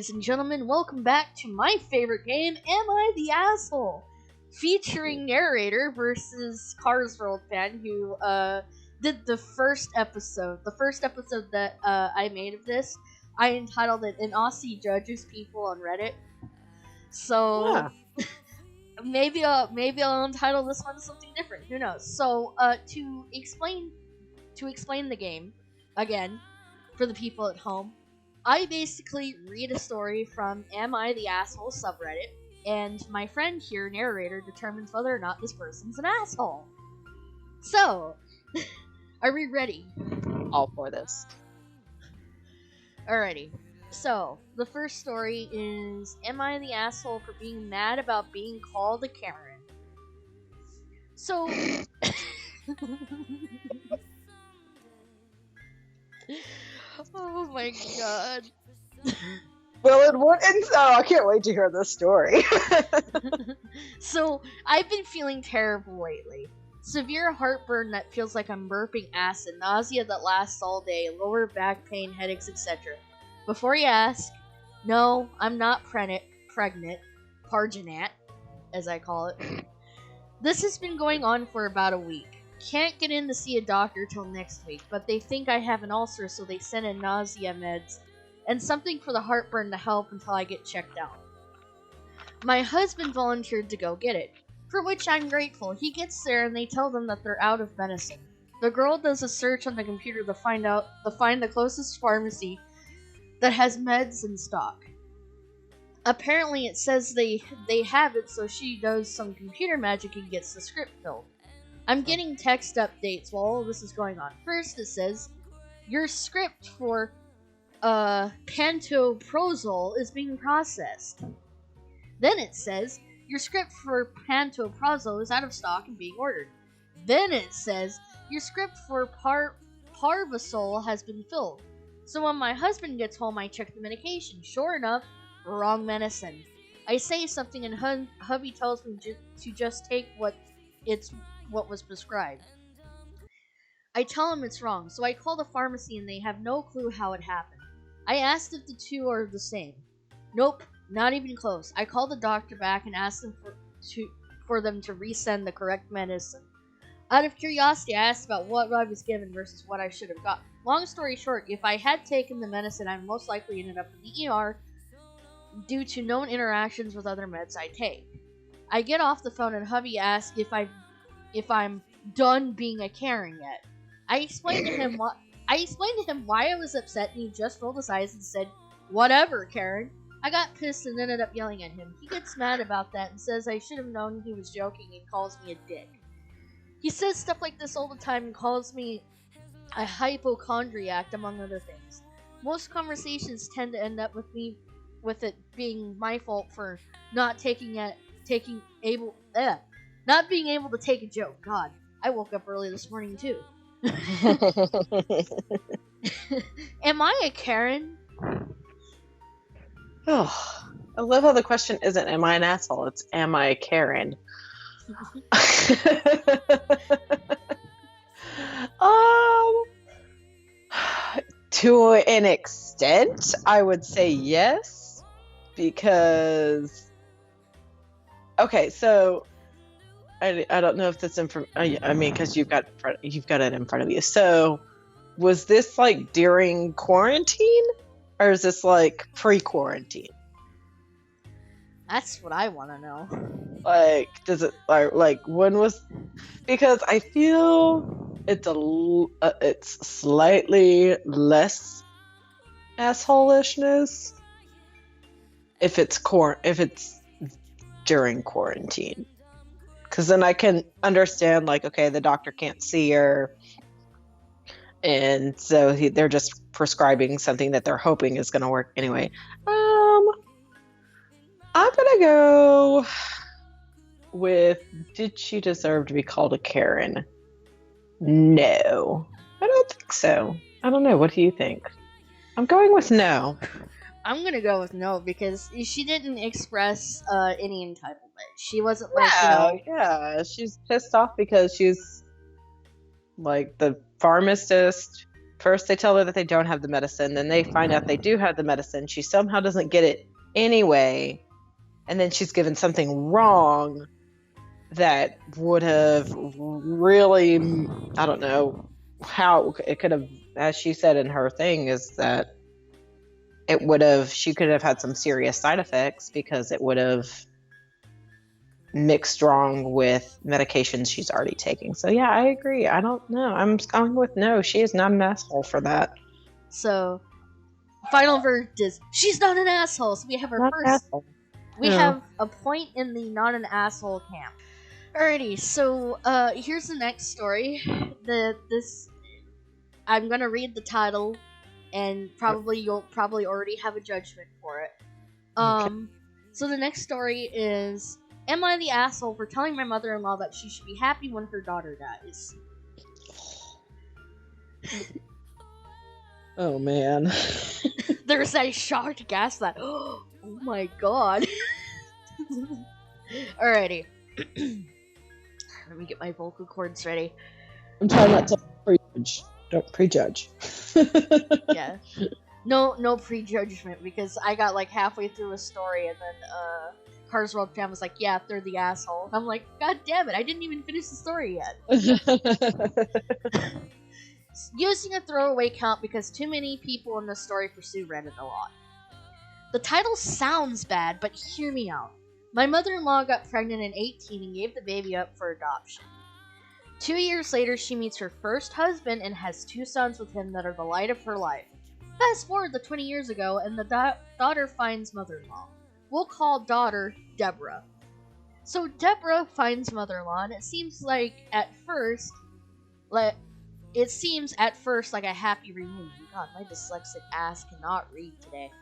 ladies and gentlemen, welcome back to my favorite game, Am I the Asshole? Featuring Narrator versus Carsworld fan, who did the first episode. The first episode that I made of this, I entitled it "An Aussie Judges People on Reddit." So maybe I'll entitle this one something different. Who knows? So to explain the game again for the people at home. I basically read a story from Am I the Asshole subreddit, and my friend here, Narrator, determines whether or not this person's an asshole. So, are we ready? All for this. Alrighty. So, the first story is Am I the Asshole for being mad about being called a Karen? So... Oh my god. Well, it wouldn't. Oh, I can't wait to hear this story. So, I've been feeling terrible lately. Severe heartburn that feels like I'm burping acid, nausea that lasts all day, lower back pain, headaches, etc. Before you ask, no, I'm not pregnant, parginat, as I call it. This has been going on for about a week. Can't get in to see a doctor till next week, but they think I have an ulcer, so they send in nausea meds and something for the heartburn to help until I get checked out. My husband volunteered to go get it, for which I'm grateful. He gets there and they tell them that they're out of medicine. The girl does a search on the computer to find the closest pharmacy that has meds in stock. Apparently it says they have it, so she does some computer magic and gets the script filled. I'm getting text updates while all this is going on. First it says, your script for pantoprazole is being processed. Then it says, your script for pantoprazole is out of stock and being ordered. Then it says, your script for parvasol has been filled. So when my husband gets home, I check the medication. Sure enough, wrong medicine. I say something and hubby tells me to just take what was prescribed. I tell him it's wrong, so I call the pharmacy and they have no clue how it happened. I asked if the two are the same. Nope, not even close. I call the doctor back and ask them for them to resend the correct medicine. Out of curiosity, I asked about what I was given versus what I should have gotten. Long story short, if I had taken the medicine, I most likely ended up in the ER due to known interactions with other meds I take. I get off the phone and hubby asks if I'm done being a Karen yet. I explained to him why I was upset, and he just rolled his eyes and said, "Whatever, Karen." I got pissed and ended up yelling at him. He gets mad about that and says I should have known he was joking and calls me a dick. He says stuff like this all the time and calls me a hypochondriac, among other things. Most conversations tend to end up with it being my fault for not being able to take a joke. God, I woke up early this morning too. Am I a Karen? Oh, I love how the question isn't am I an asshole, it's am I a Karen? To an extent, I would say yes, because okay, so I don't know if this because you've got it in front of you. So, was this like during quarantine, or is this like pre-quarantine? That's what I want to know. Like, does it like when was? Because I feel it's slightly less assholishness if it's during quarantine. Because then I can understand, like, okay, the doctor can't see her, and so they're just prescribing something that they're hoping is going to work anyway. I'm going to go with, did she deserve to be called a Karen? No. I don't think so. I don't know. What do you think? I'm going with no. I'm gonna go with no, because she didn't express any entitlement. She wasn't like, yeah, she's pissed off because she's like the pharmacist first they tell her that they don't have the medicine, then they find out they do have the medicine. She somehow doesn't get it anyway, and then she's given something wrong that would have really, I don't know how it could have, as she said in her thing, is that she could have had some serious side effects because it would have mixed wrong with medications she's already taking. So yeah, I agree. I don't know. I'm going with no. She is not an asshole for that. So, final verdict is she's not an asshole. So we have our first. We have a point in the not an asshole camp. Alrighty, so here's the next story. I'm gonna read the title, and you'll probably already have a judgment for it. Okay. So the next story is: am I the asshole for telling my mother-in-law that she should be happy when her daughter dies? Oh man. There's that shocked gasp that, oh my god. Alrighty. Let me get my vocal cords ready. I'm trying not to prejudge. Don't prejudge. Yeah. No prejudgment, because I got like halfway through a story and then Cars World Fan was like, yeah, they're the asshole. And I'm like, god damn it, I didn't even finish the story yet. Using a throwaway count because too many people in the story pursue Reddit a lot. The title sounds bad, but hear me out. My mother-in-law got pregnant at 18 and gave the baby up for adoption. 2 years later, she meets her first husband and has 2 sons with him that are the light of her life. Fast forward to 20 years ago, and the daughter finds mother-in-law. We'll call daughter Deborah. So Deborah finds mother-in-law, and it seems at first like a happy reunion. God, my dyslexic ass cannot read today.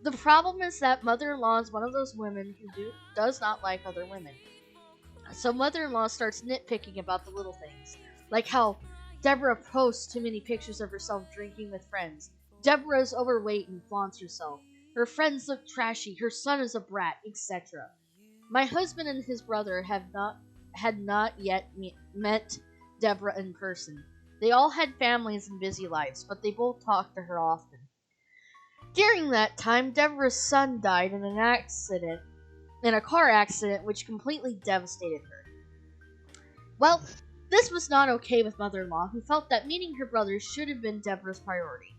The problem is that mother-in-law is one of those women who does not like other women. So mother-in-law starts nitpicking about the little things, like how Deborah posts too many pictures of herself drinking with friends. Deborah is overweight and flaunts herself. Her friends look trashy. Her son is a brat, etc. My husband and his brother had not yet met Deborah in person. They all had families and busy lives, but they both talked to her often. During that time, Deborah's son died in a car accident, which completely devastated her. Well, this was not okay with mother-in-law, who felt that meeting her brothers should have been Deborah's priority.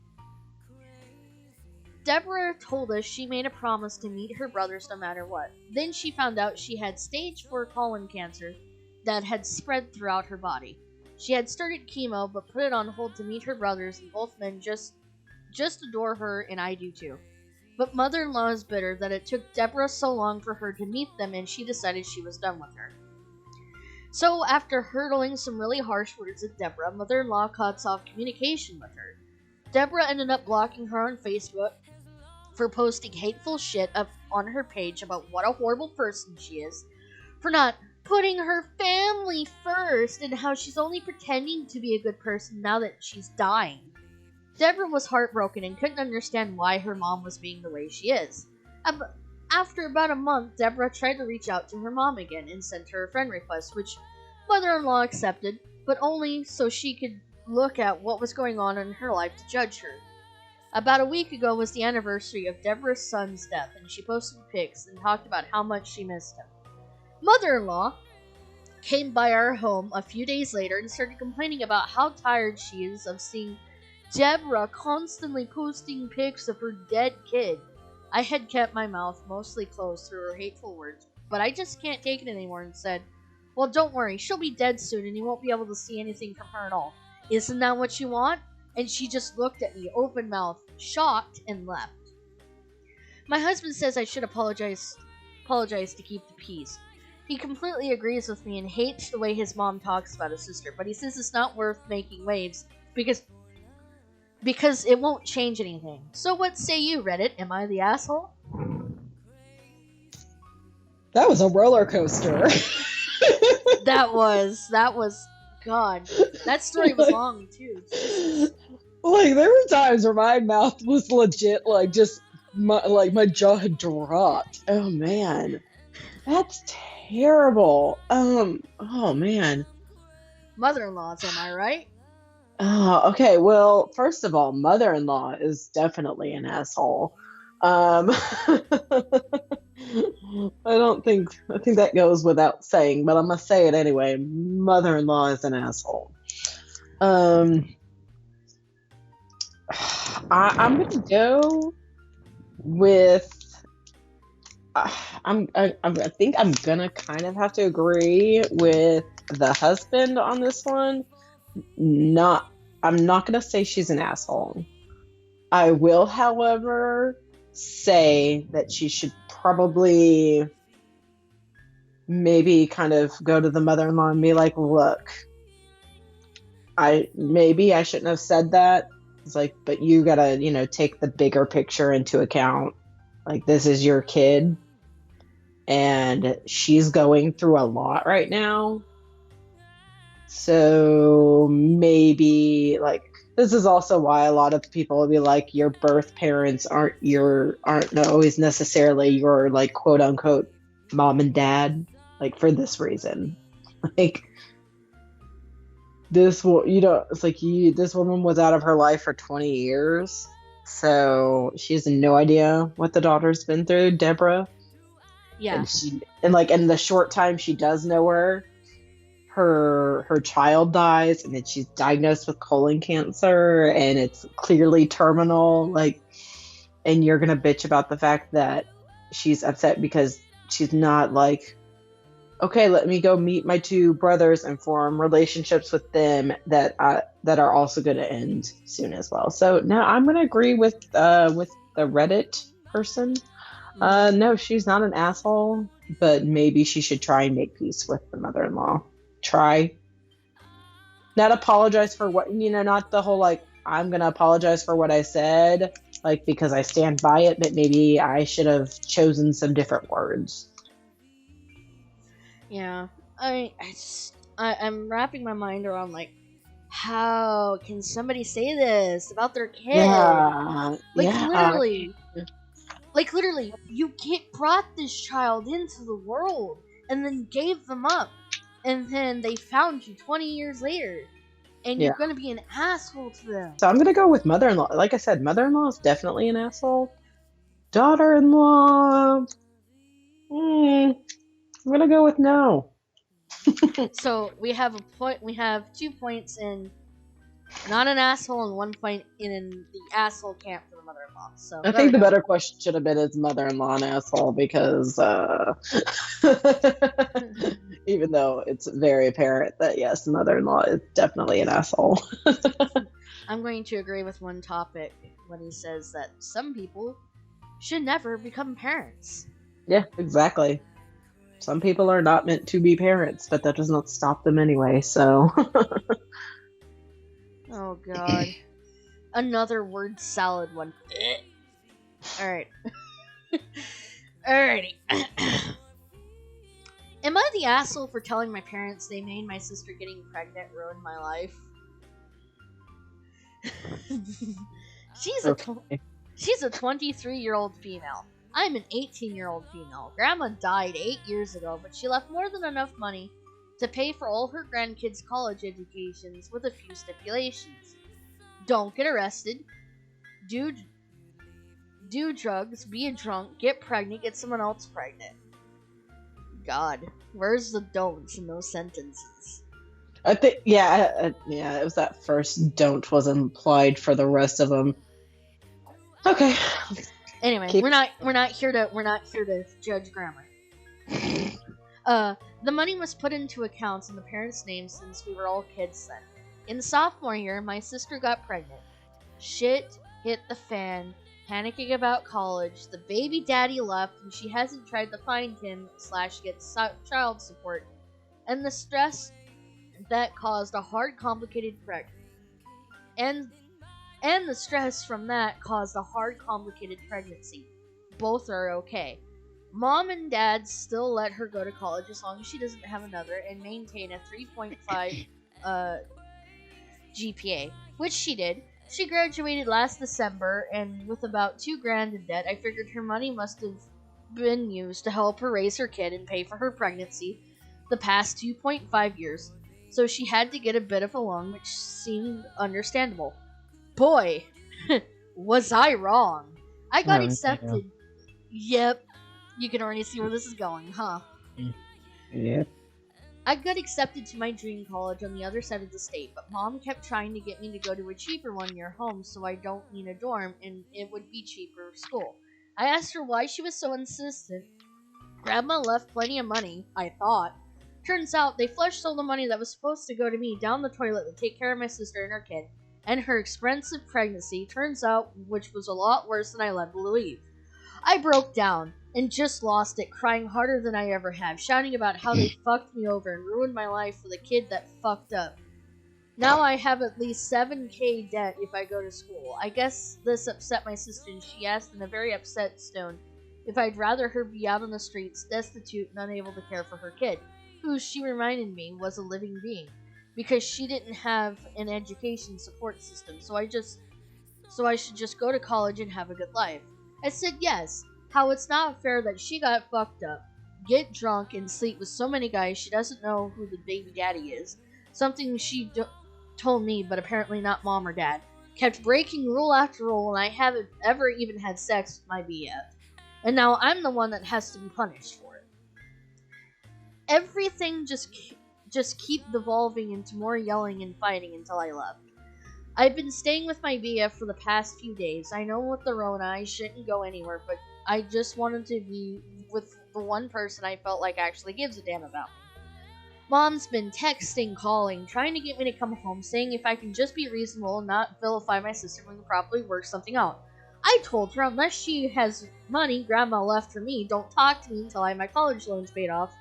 Deborah told us she made a promise to meet her brothers no matter what. Then she found out she had stage 4 colon cancer that had spread throughout her body. She had started chemo, but put it on hold to meet her brothers, and both men just adore her, and I do too. But mother-in-law is bitter that it took Deborah so long for her to meet them, and she decided she was done with her. So after hurtling some really harsh words at Deborah, mother-in-law cuts off communication with her. Deborah ended up blocking her on Facebook for posting hateful shit up on her page about what a horrible person she is, for not putting her family first, and how she's only pretending to be a good person now that she's dying. Deborah was heartbroken and couldn't understand why her mom was being the way she is. After about a month, Deborah tried to reach out to her mom again and sent her a friend request, which mother-in-law accepted, but only so she could look at what was going on in her life to judge her. About a week ago was the anniversary of Deborah's son's death, and she posted pics and talked about how much she missed him. Mother-in-law came by our home a few days later and started complaining about how tired she is of seeing Deborah constantly posting pics of her dead kid. I had kept my mouth mostly closed through her hateful words, but I just can't take it anymore and said, well, don't worry, she'll be dead soon and you won't be able to see anything from her at all. Isn't that what you want? And she just looked at me, open mouth, shocked, and left. My husband says I should apologize to keep the peace. He completely agrees with me and hates the way his mom talks about his sister, but he says it's not worth making waves because it won't change anything. So what say you, Reddit? Am I the asshole? That was a roller coaster. That was God. That story was long too. Jesus. Like there were times where my mouth was legit my jaw had dropped. Oh man. That's terrible. Oh man. Mother-in-laws, am I right? Oh, okay. Well, first of all, mother-in-law is definitely an asshole. I think that goes without saying, but I'm gonna say it anyway. Mother-in-law is an asshole. Um, I'm gonna go with. I think I'm gonna kind of have to agree with the husband on this one. Not, I'm not gonna say she's an asshole. I will, however, say that she should probably maybe kind of go to the mother-in-law and be like, look, I shouldn't have said that. It's like, but you gotta, take the bigger picture into account. Like, this is your kid, and she's going through a lot right now. So maybe, like, this is also why a lot of people will be like, your birth parents aren't always necessarily your, like, quote unquote mom and dad, like, for this reason. Like, this it's like, this woman was out of her life for 20 years, so she has no idea what the daughter's been through, Deborah. Yeah. And like, in the short time she does know her child dies, and then she's diagnosed with colon cancer, and it's clearly terminal. Like, and you're gonna bitch about the fact that she's upset because she's not like, okay, let me go meet my two brothers and form relationships with them that are also going to end soon as well. So now I'm going to agree with the Reddit person. No, she's not an asshole, but maybe she should try and make peace with the mother-in-law. Try. Not apologize for what, not the whole, like, I'm going to apologize for what I said, like, because I stand by it, but maybe I should have chosen some different words. Yeah, I'm wrapping my mind around, like, how can somebody say this about their kid? Yeah, literally, you brought this child into the world and then gave them up, and then they found you 20 years later, and you're gonna be an asshole to them. So I'm gonna go with mother-in-law. Like I said, mother-in-law is definitely an asshole. Daughter-in-law, I'm gonna go with no. So we have a point. We have 2 points in not an asshole and 1 point in the asshole camp for the mother-in-law. So I think the better question should have been, is mother-in-law an asshole? Because even though it's very apparent that yes, mother-in-law is definitely an asshole. I'm going to agree with one topic when he says that some people should never become parents. Yeah, exactly. Some people are not meant to be parents, but that does not stop them anyway, so. Oh, God. Another word salad one. Alright. Alrighty. Am I the asshole for telling my parents they made my sister getting pregnant ruin my life? She's a 23-year-old female. I'm an 18-year-old female. Grandma died 8 years ago, but she left more than enough money to pay for all her grandkids' college educations with a few stipulations. Don't get arrested. Do drugs. Be a drunk. Get pregnant. Get someone else pregnant. God, where's the don'ts in those sentences? I think, it was that first don't was implied for the rest of them. Okay. Anyway, we're not here to judge grammar. The money was put into accounts in the parents' names since we were all kids then. In sophomore year, my sister got pregnant. Shit hit the fan. Panicking about college, the baby daddy left, and she hasn't tried to find him / get child support, and the stress that caused a hard, complicated and the stress from that caused a hard, complicated pregnancy. Both are okay. Mom and dad still let her go to college as long as she doesn't have another and maintain a 3.5 GPA, which she did. She graduated last December, and with about $2,000 in debt, I figured her money must have been used to help her raise her kid and pay for her pregnancy the past 2.5 years. so she had to get a bit of a loan, which seemed understandable. Boy, was I wrong. I got accepted. Yep, you can already see where this is going, huh? Yep. I got accepted to my dream college on the other side of the state, but Mom kept trying to get me to go to a cheaper one near home so I don't need a dorm and it would be cheaper school. I asked her why she was so insistent. Grandma left plenty of money, I thought. Turns out they flushed all the money that was supposed to go to me down the toilet to take care of my sister and her kid, and her expensive pregnancy, turns out, which was a lot worse than I led to believe. I broke down and just lost it, crying harder than I ever have, shouting about how they fucked me over and ruined my life for the kid that fucked up. Now I have at least $7,000 debt if I go to school. I guess this upset my sister, and she asked in a very upset tone if I'd rather her be out on the streets, destitute and unable to care for her kid, who she reminded me was a living being, because she didn't have an education support system, so I should just go to college and have a good life. I said yes, how it's not fair that she got fucked up, get drunk, and sleep with so many guys she doesn't know who the baby daddy is, something she told me but apparently not Mom or Dad, kept breaking rule after rule, and I haven't ever even had sex with my BF. And now I'm the one that has to be punished for it. Everything just keep devolving into more yelling and fighting until I left. I've been staying with my BF for the past few days. I know with the Rona I shouldn't go anywhere, but I just wanted to be with the one person I felt like actually gives a damn about me. Mom's been texting, calling, trying to get me to come home, saying if I can just be reasonable and not vilify my sister when we can probably work something out. I told her unless she has money Grandma left for me, don't talk to me until I have my college loans paid off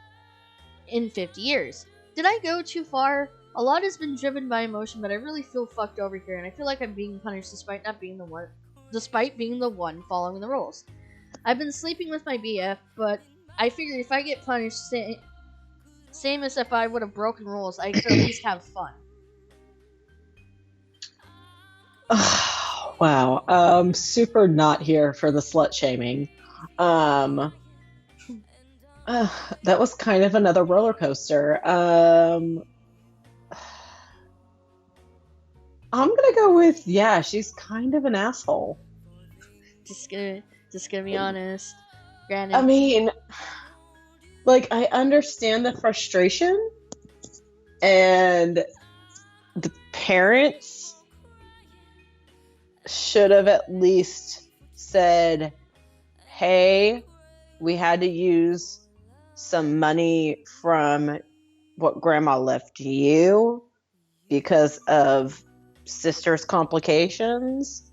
in 50 years. Did I go too far? A lot has been driven by emotion, but I really feel fucked over here, and I feel like I'm being punished despite being the one following the rules. I've been sleeping with my BF, but I figure if I get punished, same as if I would have broken rules, I could at least have fun. Wow. Super not here for the slut shaming. That was kind of another roller coaster. I'm gonna go with she's kind of an asshole. Just gonna be honest. Granted, I mean, like, I understand the frustration, and the parents should have at least said, hey, we had to use some money from what Grandma left you because of sister's complications.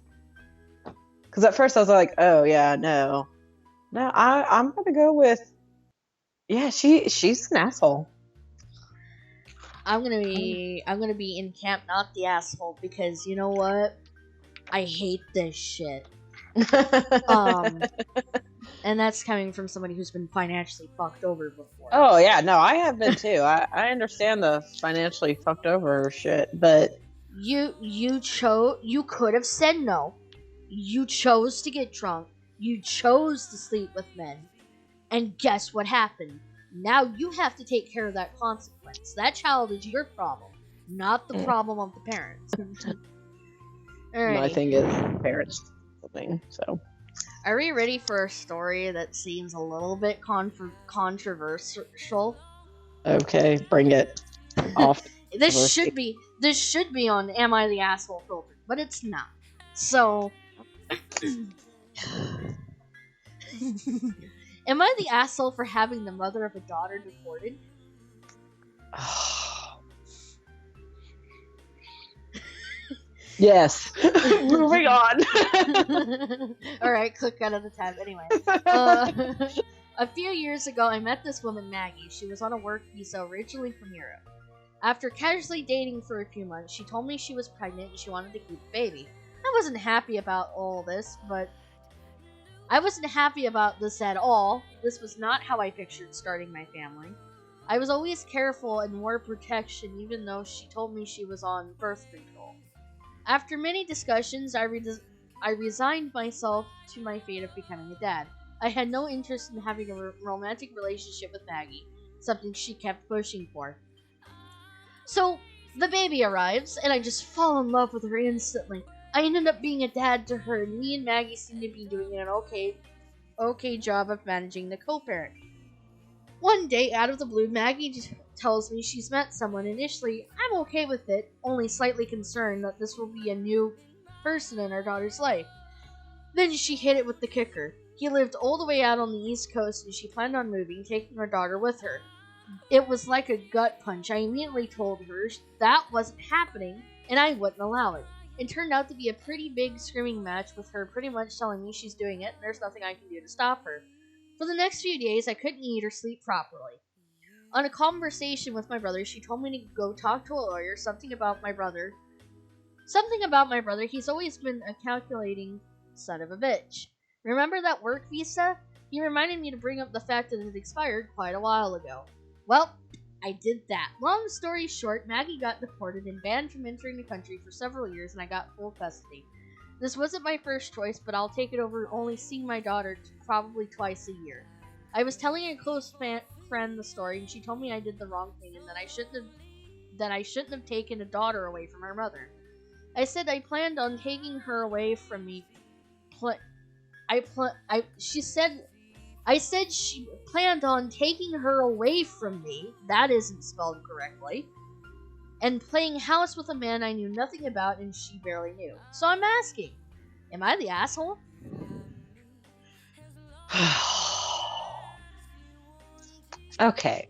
Because at first I was like, oh yeah, no, I'm gonna go with she's an asshole. I'm gonna be in camp not the asshole, because you know what? I hate this shit. And that's coming from somebody who's been financially fucked over before. Oh yeah, no, I have been too. I understand the financially fucked over shit, but you could have said no. You chose to get drunk. You chose to sleep with men. And guess what happened? Now you have to take care of that consequence. That child is your problem, not the problem of the parents. my thing is parents thing. So, are we ready for a story that seems a little bit controversial? Okay, bring it off. This should be on Am I the Asshole filter, but it's not. So, am I the asshole for having the mother of a daughter deported? Yes. Moving on. Alright, click out of the tab. Anyway. A few years ago, I met this woman, Maggie. She was on a work visa originally from Europe. After casually dating for a few months, she told me she was pregnant and she wanted to keep the baby. I wasn't happy about all this, but I wasn't happy about this at all. This was not how I pictured starting my family. I was always careful and wore protection, even though she told me she was on birth control. After many discussions, I resigned myself to my fate of becoming a dad. I had no interest in having a romantic relationship with Maggie, something she kept pushing for. So, the baby arrives, and I just fall in love with her instantly. I ended up being a dad to her, and me and Maggie seem to be doing an okay job of managing the co-parent. One day, out of the blue, Maggie just tells me she's met someone. Initially, I'm okay with it, only slightly concerned that this will be a new person in our daughter's life. Then she hit it with the kicker. He lived all the way out on the East Coast, and she planned on moving, taking our daughter with her. It was like a gut punch. I immediately told her that wasn't happening, and I wouldn't allow it. It turned out to be a pretty big screaming match, with her pretty much telling me she's doing it, and there's nothing I can do to stop her. For the next few days, I couldn't eat or sleep properly. On a conversation with my brother, she told me to go talk to a lawyer, something about my brother, he's always been a calculating son of a bitch. Remember that work visa? He reminded me to bring up the fact that it had expired quite a while ago. Well, I did that. Long story short, Maggie got deported and banned from entering the country for several years, and I got full custody. This wasn't my first choice, but I'll take it over only seeing my daughter probably twice a year. I was telling a close friend the story, and she told me I did the wrong thing and that I shouldn't have taken a daughter away from her mother. I said I planned on taking her away from me. I said she planned on taking her away from me. That isn't spelled correctly. And playing house with a man I knew nothing about and she barely knew. So I'm asking, am I the asshole? Okay.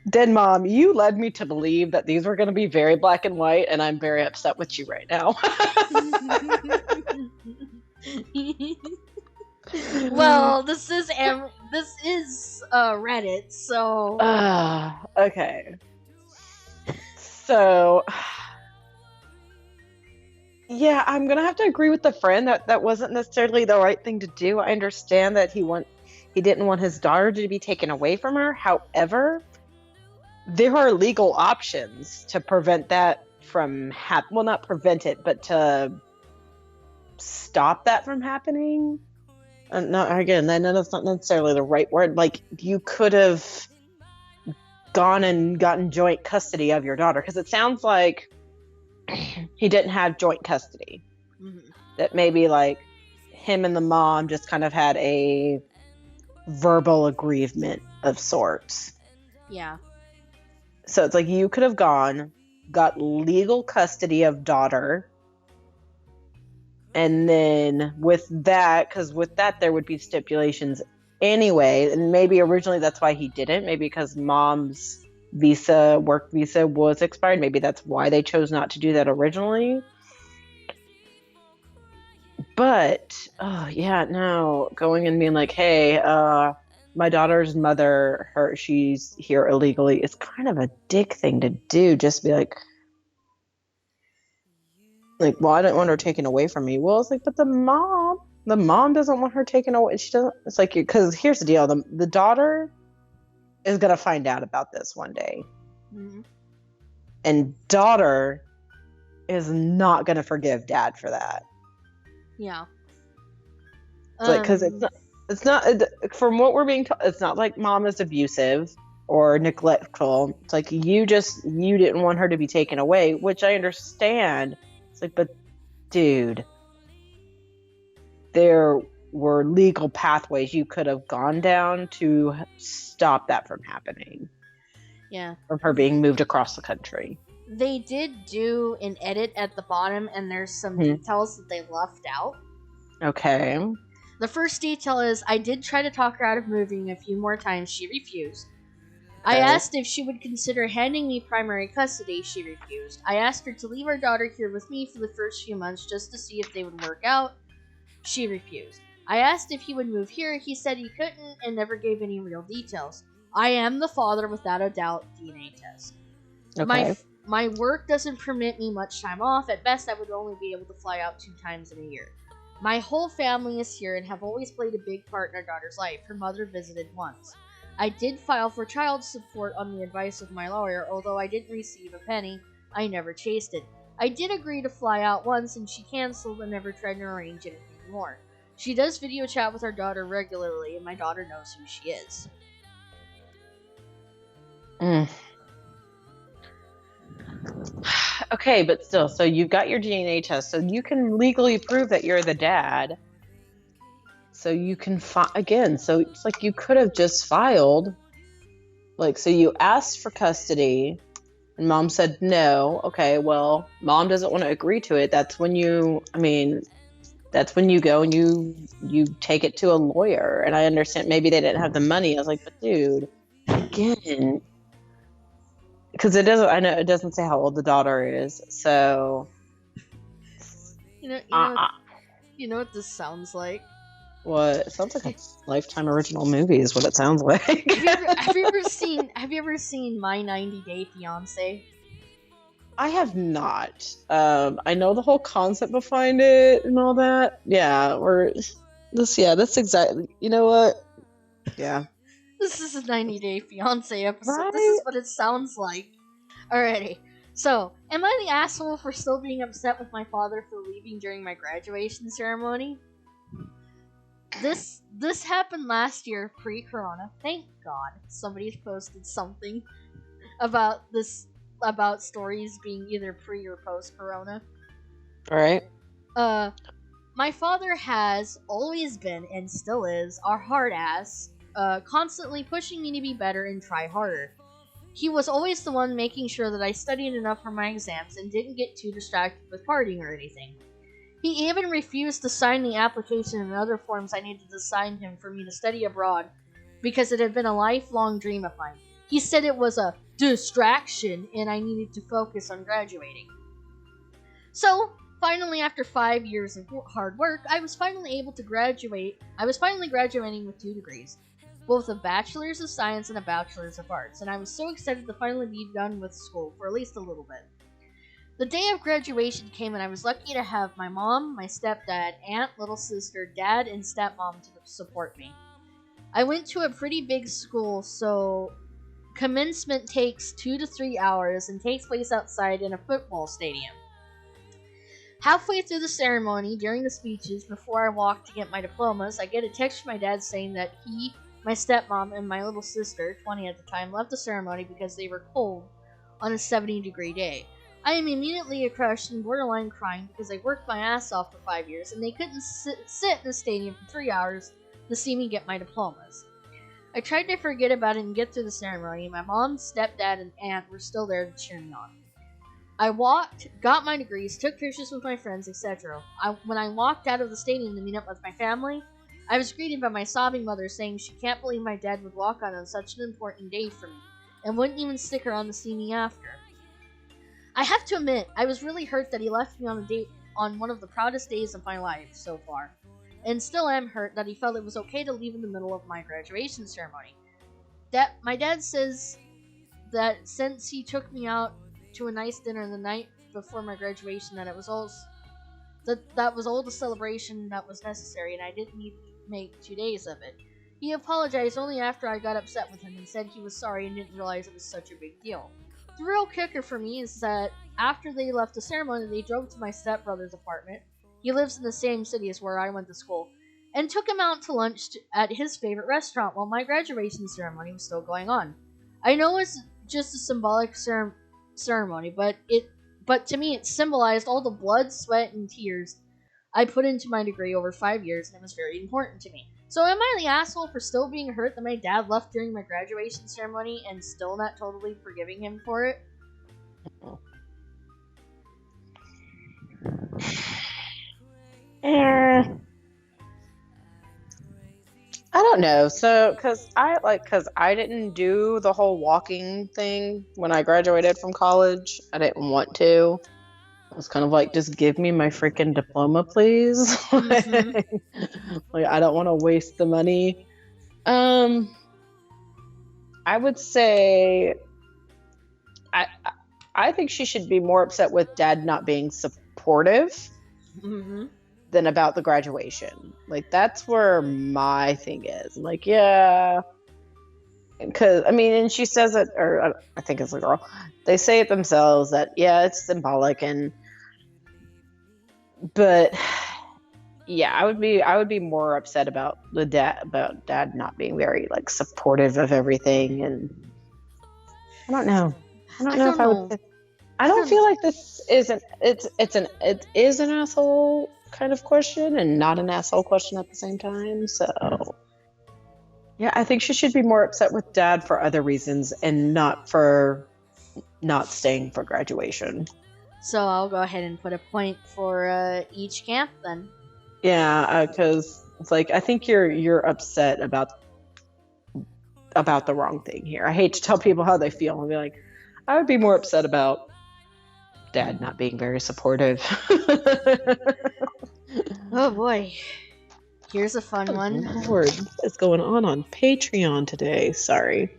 Dead Mom, you led me to believe that these were going to be very black and white, and I'm very upset with you right now. Well, this is Reddit, so okay. So yeah, I'm gonna have to agree with the friend that wasn't necessarily the right thing to do. I understand that he didn't want his daughter to be taken away from her. However, there are legal options to prevent that from well, not prevent it, but to stop that from happening. Not again, that's not necessarily the right word. Like, you could have gone and gotten joint custody of your daughter, because it sounds like he didn't have joint custody. Mm-hmm. That maybe like him and the mom just kind of had a verbal agreement of sorts. Yeah. So it's like you could have got legal custody of daughter. And then with that, because with that there would be stipulations anyway. And maybe originally that's why he didn't. Maybe because mom's work visa was expired. Maybe that's why they chose not to do that originally. But, going and being like, hey, my daughter's mother, she's here illegally. It's kind of a dick thing to do. Just be like, well, I didn't want her taken away from me. Well, it's like, but the mom doesn't want her taken away. She doesn't. It's like, because here's the deal: the daughter is gonna find out about this one day, Mm-hmm. and daughter is not gonna forgive dad for that. Yeah. It's like, because it's not from what we're being told. It's not like mom is abusive or neglectful. It's like you didn't want her to be taken away, which I understand. It's like, but dude, there were legal pathways you could have gone down to stop that from happening. Yeah. From her being moved across the country. They did do an edit at the bottom, and there's some details that they left out. Okay. The first detail is, I did try to talk her out of moving a few more times. She refused. I asked if she would consider handing me primary custody. She refused. I asked her to leave our daughter here with me for the first few months just to see if they would work out. She refused. I asked if he would move here. He said he couldn't and never gave any real details. I am the father without a doubt. DNA test. Okay. My work doesn't permit me much time off. At best, I would only be able to fly out 2 times in a year. My whole family is here and have always played a big part in our daughter's life. Her mother visited once. I did file for child support on the advice of my lawyer. Although I didn't receive a penny, I never chased it. I did agree to fly out once, and she canceled and never tried to arrange anything more. She does video chat with our daughter regularly, and my daughter knows who she is. Okay, but still, so you've got your DNA test, so you can legally prove that you're the dad. So you can again, so it's like you could have just filed. Like, so you asked for custody, and mom said no. Okay, well, mom doesn't want to agree to it. That's when that's when you go and you take it to a lawyer. And I understand maybe they didn't have the money. I was like, but dude, again, because I know it doesn't say how old the daughter is. So, You know what this sounds like? What? It sounds like a Lifetime original movie is what it sounds like. Have you ever seen My 90 Day Fiancé? I have not. I know the whole concept behind it and all that. Yeah, that's exactly. You know what? Yeah. This is a 90 Day Fiancé episode. Right? This is what it sounds like. Alrighty. So, am I the asshole for still being upset with my father for leaving during my graduation ceremony? This happened last year, pre-corona. Thank God somebody's posted something about stories being either pre or post-corona. All right. My father has always been and still is a hard ass, constantly pushing me to be better and try harder. He was always the one making sure that I studied enough for my exams and didn't get too distracted with partying or anything. He even refused to sign the application and other forms I needed to sign him for me to study abroad because it had been a lifelong dream of mine. He said it was a distraction and I needed to focus on graduating. So, finally, after 5 years of hard work, I was finally able to graduate. I was finally graduating with 2 degrees, both a Bachelor's of Science and a Bachelor's of Arts, and I was so excited to finally be done with school for at least a little bit. The day of graduation came and I was lucky to have my mom, my stepdad, aunt, little sister, dad, and stepmom to support me. I went to a pretty big school, so commencement takes 2 to 3 hours and takes place outside in a football stadium. Halfway through the ceremony, during the speeches, before I walked to get my diplomas, I get a text from my dad saying that he, my stepmom, and my little sister, 20 at the time, left the ceremony because they were cold on a 70-degree day. I am immediately crushed and borderline crying because I worked my ass off for 5 years and they couldn't sit in the stadium for 3 hours to see me get my diplomas. I tried to forget about it and get through the ceremony. My mom, stepdad, and aunt were still there to cheer me on. I walked, got my degrees, took pictures with my friends, etc. When I walked out of the stadium to meet up with my family, I was greeted by my sobbing mother saying she can't believe my dad would walk out on such an important day for me and wouldn't even stick around to see me after. I have to admit, I was really hurt that he left me on one of the proudest days of my life so far, and still am hurt that he felt it was okay to leave in the middle of my graduation ceremony. My dad says that since he took me out to a nice dinner the night before my graduation, that was all the celebration that was necessary, and I didn't need to make 2 days of it. He apologized only after I got upset with him and said he was sorry and didn't realize it was such a big deal. The real kicker for me is that after they left the ceremony, they drove to my stepbrother's apartment. He lives in the same city as where I went to school, and took him out to lunch at his favorite restaurant while my graduation ceremony was still going on. I know it's just a symbolic ceremony, but to me it symbolized all the blood, sweat, and tears I put into my degree over 5 years, and it was very important to me. So am I the asshole for still being hurt that my dad left during my graduation ceremony and still not totally forgiving him for it? I don't know. So, because I didn't do the whole walking thing when I graduated from college. I didn't want to. I was kind of like, just give me my freaking diploma, please. Mm-hmm. Like, I don't want to waste the money. I would say, I think she should be more upset with dad not being supportive. Mm-hmm. Than about the graduation. Like, that's where my thing is. I'm like, yeah. Because, I mean, and she says it, or I think it's a girl. They say it themselves that, yeah, it's symbolic, but Yeah, I would be more upset about dad not being very like supportive of everything, and I don't know. I don't know if I would. I don't feel like this isn't. It is an asshole kind of question and not an asshole question at the same time. So yeah, I think she should be more upset with dad for other reasons and not for not staying for graduation. So I'll go ahead and put a point for each camp then. Yeah, because it's like I think you're upset about the wrong thing here. I hate to tell people how they feel and be like, I would be more upset about dad not being very supportive. Oh boy. Here's a fun one. Lord, what is going on Patreon today? Sorry.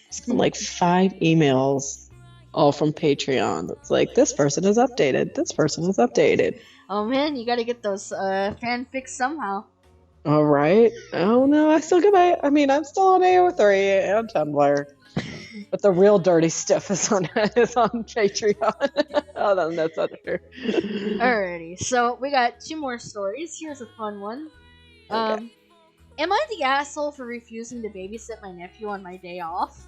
It's like 5 emails all from Patreon. It's like, this person is updated. This person is updated. Oh man, you gotta get those fanfics somehow. All right. Oh no, I'm still on AO3 and Tumblr. But the real dirty stuff is on Patreon. Oh, no, that's not true. Alrighty, so we got 2 more stories. Here's a fun one. Okay. Am I the asshole for refusing to babysit my nephew on my day off?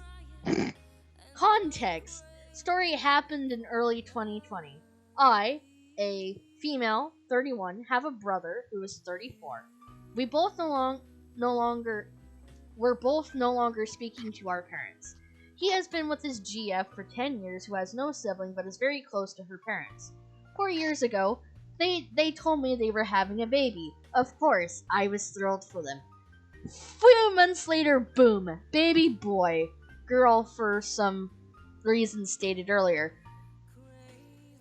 Context. Story happened in early 2020. I, a female, 31, have a brother who is 34. We're both no longer speaking to our parents. He has been with his GF for 10 years who has no sibling but is very close to her parents. 4 years ago, they told me they were having a baby. Of course, I was thrilled for them. Few months later, boom, baby boy. Girl for some reasons stated earlier.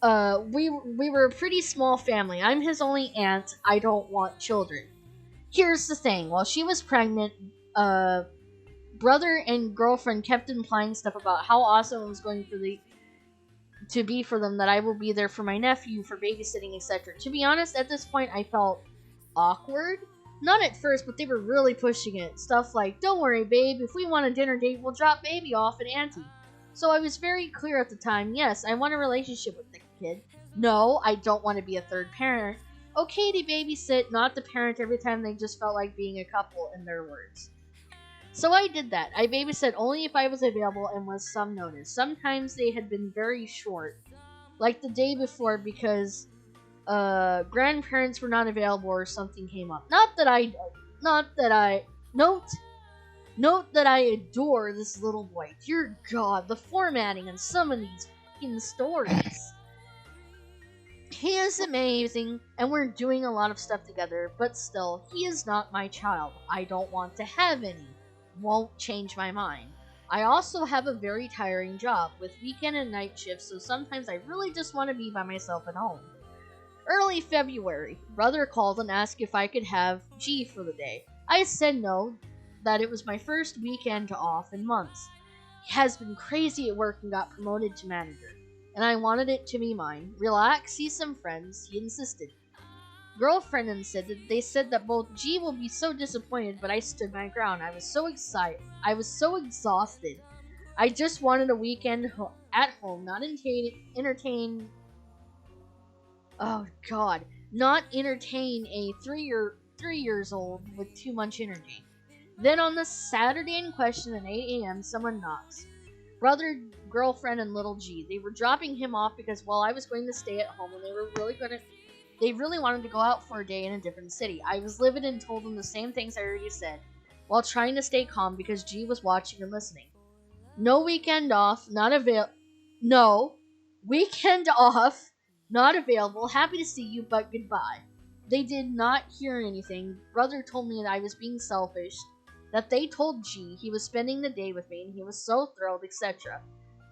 We were a pretty small family. I'm his only aunt. I don't want children. Here's the thing. While she was pregnant, brother and girlfriend kept implying stuff about how awesome it was going to be for them, that I will be there for my nephew for babysitting, etc. To be honest, at this point, I felt awkward. Not at first, but they were really pushing it. Stuff like, don't worry, babe, if we want a dinner date, we'll drop baby off at auntie. So I was very clear at the time, yes, I want a relationship with the kid. No, I don't want to be a third parent. Okay to babysit, not the parent every time they just felt like being a couple, in their words. So I did that. I babysat only if I was available and with some notice. Sometimes they had been very short, like the day before because grandparents were not available or something came up. Note that I adore this little boy. Dear God, the formatting on some of these fucking stories. He is amazing, and we're doing a lot of stuff together, but still, he is not my child. I don't want to have any. Won't change my mind. I also have a very tiring job, with weekend and night shifts, so sometimes I really just want to be by myself at home. Early February, brother called and asked if I could have G for the day. I said no, that it was my first weekend off in months. He has been crazy at work and got promoted to manager, and I wanted it to be mine. Relax, see some friends, he insisted. Girlfriend insisted. They said that both G will be so disappointed, but I stood my ground. I was so excited. I was so exhausted. I just wanted a weekend at home, not entertain. Oh God, not entertain a 3 years old with too much energy. Then on the Saturday in question at 8 a.m., someone knocks. Brother, girlfriend, and little G. They were dropping him off because while I was going to stay at home, and they really wanted to go out for a day in a different city. I was livid and told them the same things I already said, while trying to stay calm because G was watching and listening. No weekend off, No weekend off, not available. Happy to see you, but goodbye. They did not hear anything. Brother told me that I was being selfish, that they told G he was spending the day with me and he was so thrilled, etc.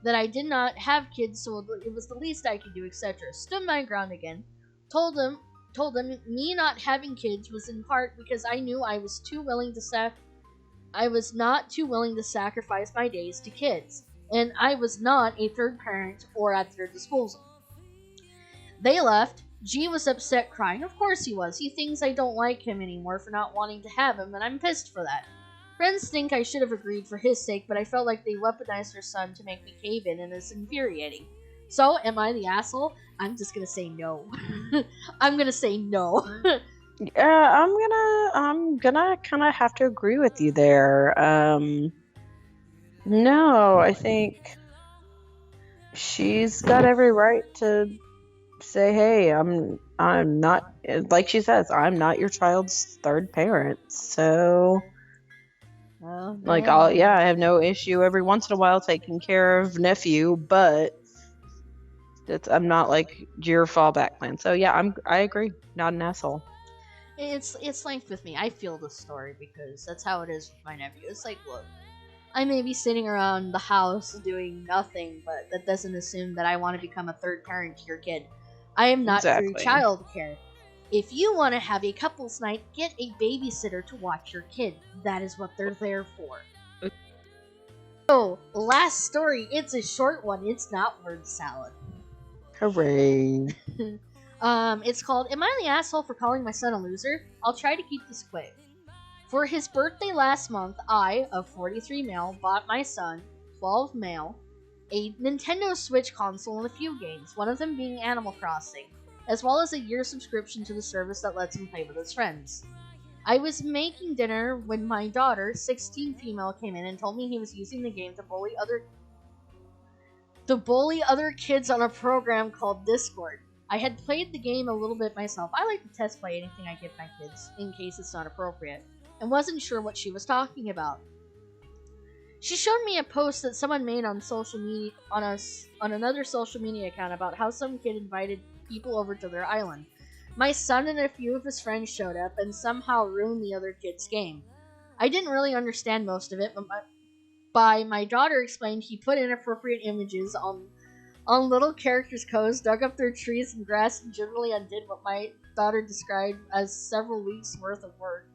That I did not have kids, so it was the least I could do, etc. Stood my ground again. Told them me not having kids was in part because I knew I was not too willing to sacrifice my days to kids, and I was not a third parent or at their disposal. They left. G was upset, crying. Of course he was. He thinks I don't like him anymore for not wanting to have him, and I'm pissed for that. Friends think I should have agreed for his sake, but I felt like they weaponized their son to make me cave in, and it's infuriating. So, am I the asshole? I'm just gonna say no. I'm gonna say no. Yeah, I'm gonna kind of have to agree with you there. No, I think she's got every right to say, "Hey, I'm not," like she says, "I'm not your child's third parent." So, Oh like, man. I have no issue every once in a while taking care of nephew, but I'm not like your fallback plan. So yeah, I agree. Not an asshole. It's life with me. I feel the story because that's how it is with my nephew. It's like, look, I may be sitting around the house doing nothing, but that doesn't assume that I want to become a third parent to your kid. I am not through Exactly. childcare. If you want to have a couple's night, get a babysitter to watch your kid. That is what they're there for. So, last story. It's a short one. It's not word salad. Hooray. It's called Am I the Asshole for Calling My Son a Loser? I'll try to keep this quick. For his birthday last month, I, a 43 male, bought my son, 12 male, a Nintendo Switch console and a few games, one of them being Animal Crossing, as well as a year subscription to the service that lets him play with his friends. I was making dinner when my daughter, 16 female, came in and told me he was using the game to bully other kids on a program called Discord. I had played the game a little bit myself. I like to test play anything I give my kids, in case it's not appropriate, and wasn't sure what she was talking about. She showed me a post that someone made on social media on another social media account about how some kid invited people over to their island. My son and a few of his friends showed up and somehow ruined the other kid's game. I didn't really understand most of it, but my daughter explained he put inappropriate images on little characters' codes, dug up their trees and grass, and generally undid what my daughter described as several weeks' worth of work.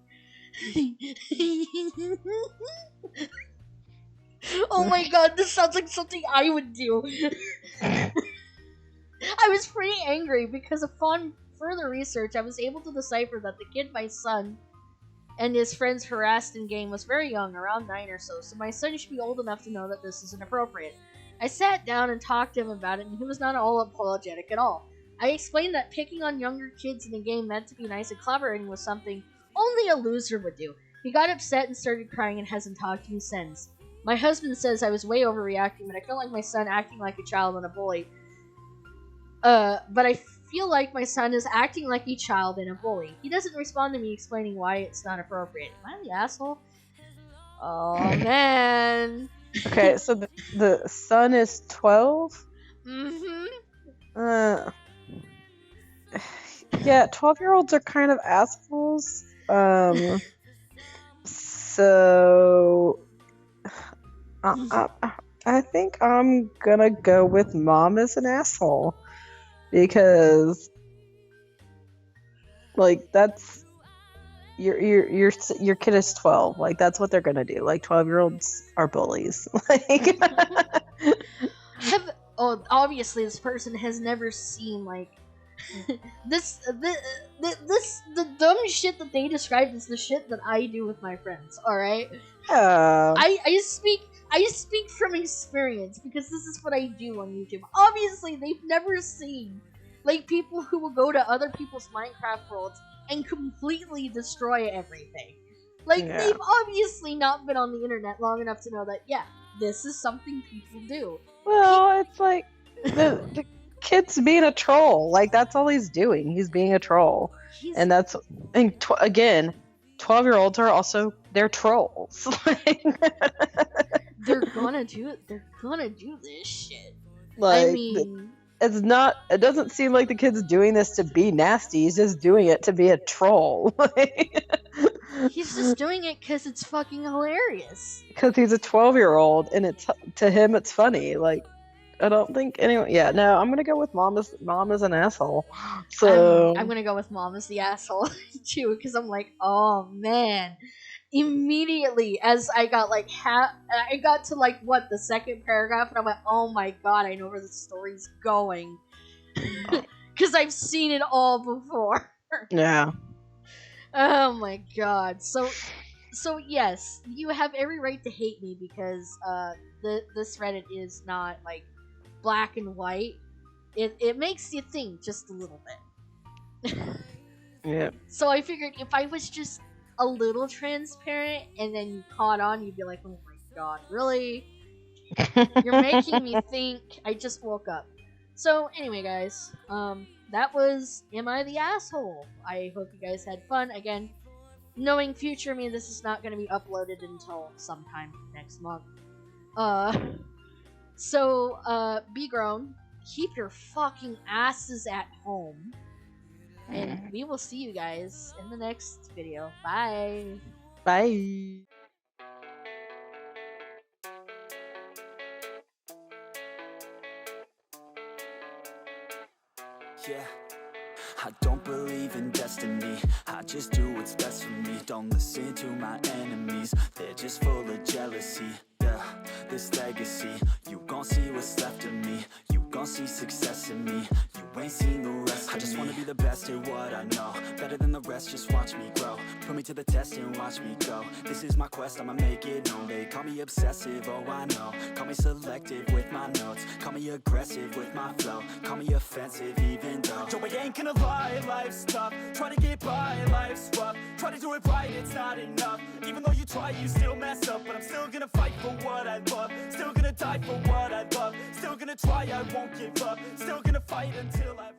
Oh my god, this sounds like something I would do. I was pretty angry because upon further research, I was able to decipher that the kid my son and his friends harassed in game was very young, around 9 or so my son should be old enough to know that this is inappropriate. I sat down and talked to him about it, and he was not at all apologetic at all. I explained that picking on younger kids in a game meant to be nice and collaborating was something only a loser would do. He got upset and started crying and hasn't talked to me since. My husband says I was way overreacting, but I felt like my son acting like a child and a bully. But I feel like my son is acting like a child and a bully. He doesn't respond to me explaining why it's not appropriate. Am I the asshole? Oh man. Okay, so the son is 12. Mm-hmm. Yeah, 12-year-olds are kind of assholes. So I think I'm gonna go with mom is an asshole because, like, that's your kid is 12. Like, that's what they're gonna do. Like, 12-year-olds are bullies. Like, Obviously this person has never seen like the dumb shit that they described is the shit that I do with my friends. All right. yeah. I speak from experience because this is what I do on YouTube. Obviously, they've never seen like people who will go to other people's Minecraft worlds and completely destroy everything. Like Yeah. they've obviously not been on the internet long enough to know that this is something people do. Well, it's like the kid's being a troll. Like, that's all he's doing. He's being a troll. And that's, and again, 12-year-olds are also, they're trolls. They're gonna do it. They're gonna do this shit. Like, I mean, it doesn't seem like the kid's doing this to be nasty. He's just doing it to be a troll. he's just doing it because it's fucking hilarious. Because he's a 12-year-old, and to him it's funny. Like, I don't think anyone. Yeah, no, I'm gonna go with mom is an asshole. So I'm gonna go with mom is the asshole too, because I'm like, oh man. Immediately as I got like I got to like what the second paragraph, and I'm like, oh my god, I know where the story's going, because I've seen it all before. yeah. Oh my god. So yes, you have every right to hate me because this Reddit is not like black and white. It makes you think just a little bit. Yeah. So I figured if I was just a little transparent and then you caught on, you'd be like, oh my god, really? You're making me think. I just woke up. So anyway, guys, that was Am I the Asshole? I hope you guys had fun. Again, knowing future me, this is not going to be uploaded until sometime next month. So be grown. Keep your fucking asses at home. And we will see you guys in the next video. Bye. Bye. Yeah, I don't believe in destiny. I just do what's best for me. Don't listen to my enemies, they're just full of jealousy. Yeah, this legacy, you gon' see what's left of me. You gon' see success in me. You ain't seen the rest of me. I just wanna be the best at what I know. Better than the rest, just watch me grow. Put me to the test and watch me go. This is my quest, I'ma make it known. They call me obsessive, oh I know. Call me selective with my notes. Call me aggressive with my flow. Call me offensive even though Joe, I ain't gonna lie, life's tough. Try to get by, life's rough. Try to do it right, it's not enough. Even though you try, you still mess up. But I'm still gonna fight for what I love. Still gonna die for what I love. Still gonna try, I won't give up. Still gonna fight until I